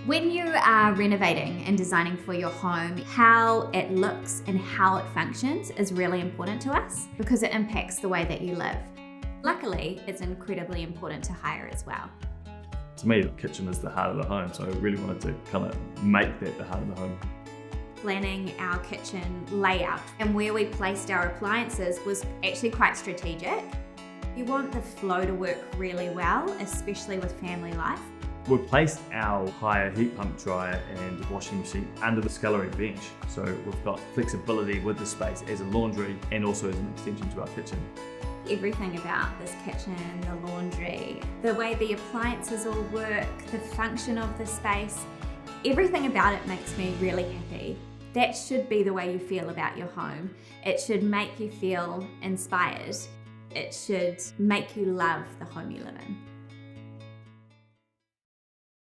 When you are renovating and designing for your home, how it looks and how it functions is really important to us because it impacts the way that you live. Luckily, it's incredibly important to hire as well. To me, the kitchen is the heart of the home, so I really wanted to kind of make that the heart of the home. Planning our kitchen layout and where we placed our appliances was actually quite strategic. You want the flow to work really well, especially with family life. We placed our higher heat pump dryer and washing machine under the scullery bench, so we've got flexibility with the space as a laundry and also as an extension to our kitchen. Everything about this kitchen, the laundry, the way the appliances all work, the function of the space, everything about it makes me really happy. That should be the way you feel about your home. It should make you feel inspired. It should make you love the home you live in.